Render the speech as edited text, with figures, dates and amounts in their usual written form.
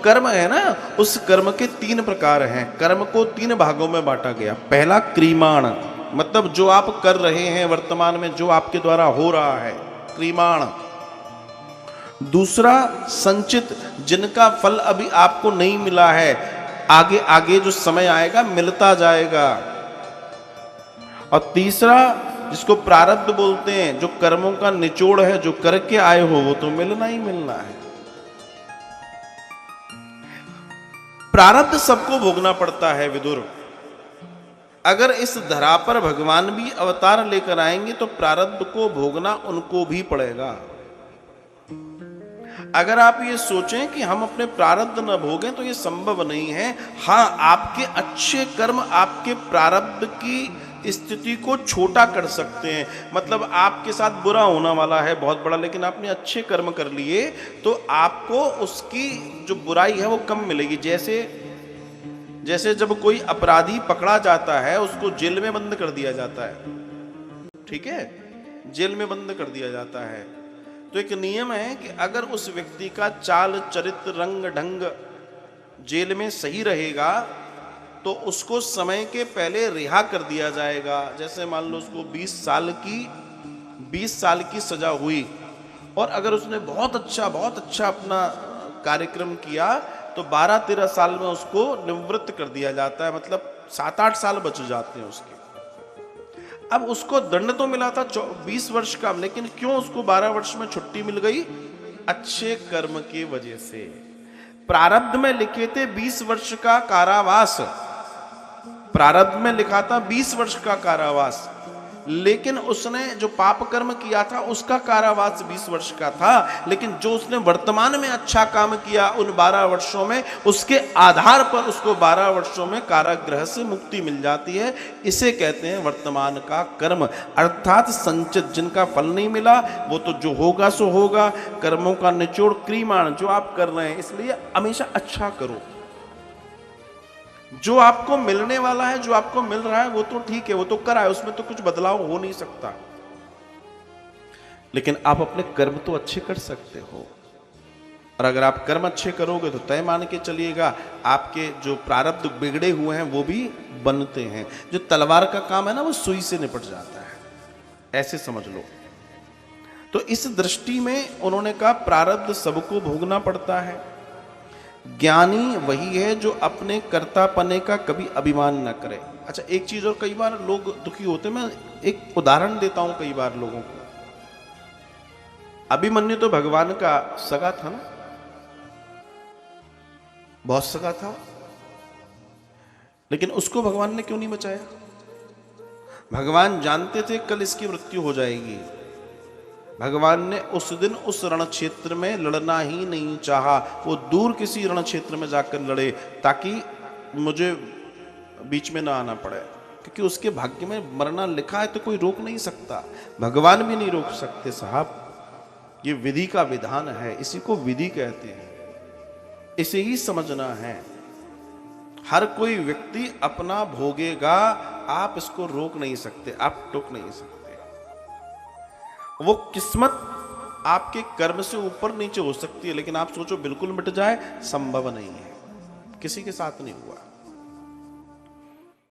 कर्म है ना, उस कर्म के 3 प्रकार हैं। कर्म को 3 भागों में बांटा गया। पहला क्रियमाण, मतलब जो आप कर रहे हैं वर्तमान में, जो आपके द्वारा हो रहा है, क्रियमाण। दूसरा संचित, जिनका फल अभी आपको नहीं मिला है, आगे आगे जो समय आएगा मिलता जाएगा। और तीसरा जिसको प्रारब्ध बोलते हैं, जो कर्मों का निचोड़ है, जो करके आए हो वो तो मिलना ही मिलना है। प्रारब्ध सबको भोगना पड़ता है विदुर। अगर इस धरा पर भगवान भी अवतार लेकर आएंगे तो प्रारब्ध को भोगना उनको भी पड़ेगा। अगर आप ये सोचें कि हम अपने प्रारब्ध न भोगें तो ये संभव नहीं है। हाँ, आपके अच्छे कर्म आपके प्रारब्ध की स्थिति को छोटा कर सकते हैं। मतलब आपके साथ बुरा होने वाला है बहुत बड़ा, लेकिन आपने अच्छे कर्म कर लिए तो आपको उसकी जो बुराई है वो कम मिलेगी। जैसे जब कोई अपराधी पकड़ा जाता है, उसको जेल में बंद कर दिया जाता है, ठीक है, जेल में बंद कर दिया जाता है, तो एक नियम है कि अगर उस व्यक्ति का चाल चरित्र रंग ढंग जेल में सही रहेगा तो उसको समय के पहले रिहा कर दिया जाएगा। जैसे मान लो उसको 20 साल की सजा हुई और अगर उसने बहुत अच्छा अपना कार्यक्रम किया तो 12-13 साल में उसको निवृत्त कर दिया जाता है, मतलब 7-8 साल बच जाते हैं उसके। अब उसको दंड तो मिला था 20 वर्ष का, लेकिन क्यों उसको 12 वर्ष में छुट्टी मिल गई? अच्छे कर्म की वजह से। प्रारब्ध में लिखे थे 20 वर्ष का कारावास, प्रारब्ध में लिखा था 20 वर्ष का कारावास, लेकिन उसने जो पाप कर्म किया था उसका कारावास 20 वर्ष का था, लेकिन जो उसने वर्तमान में अच्छा काम किया उन 12 वर्षों में, उसके आधार पर उसको 12 वर्षों में कारागृह से मुक्ति मिल जाती है। इसे कहते हैं वर्तमान का कर्म, अर्थात संचित, जिनका फल नहीं मिला वो तो जो होगा सो होगा। कर्मों का निचोड़ क्रियमाण, जो आप कर रहे हैं, इसलिए हमेशा अच्छा करो। जो आपको मिलने वाला है, जो आपको मिल रहा है वो तो ठीक है, वो तो करा है, उसमें तो कुछ बदलाव हो नहीं सकता, लेकिन आप अपने कर्म तो अच्छे कर सकते हो। और अगर आप कर्म अच्छे करोगे तो तय मान के चलिएगा आपके जो प्रारब्ध बिगड़े हुए हैं वो भी बनते हैं। जो तलवार का काम है ना वो सुई से निपट जाता है, ऐसे समझ लो। तो इस दृष्टि में उन्होंने कहा प्रारब्ध सबको भोगना पड़ता है। ज्ञानी वही है जो अपने कर्तापने का कभी अभिमान न करे। अच्छा, एक चीज और, कई बार लोग दुखी होते हैं, मैं एक उदाहरण देता हूं कई बार लोगों को। अभिमन्यु तो भगवान का सगा था ना, बहुत सगा था, लेकिन उसको भगवान ने क्यों नहीं बचाया? भगवान जानते थे कल इसकी मृत्यु हो जाएगी, भगवान ने उस दिन उस रण क्षेत्र में लड़ना ही नहीं चाहा। वो दूर किसी रण क्षेत्र में जाकर लड़े ताकि मुझे बीच में ना आना पड़े, क्योंकि उसके भाग्य में मरना लिखा है तो कोई रोक नहीं सकता, भगवान भी नहीं रोक सकते साहब। ये विधि का विधान है, इसी को विधि कहते हैं, इसे ही समझना है। हर कोई व्यक्ति अपना भोगेगा, आप इसको रोक नहीं सकते, आप टोक नहीं सकते। वो किस्मत आपके कर्म से ऊपर नीचे हो सकती है, लेकिन आप सोचो बिल्कुल मिट जाए, संभव नहीं है, किसी के साथ नहीं हुआ।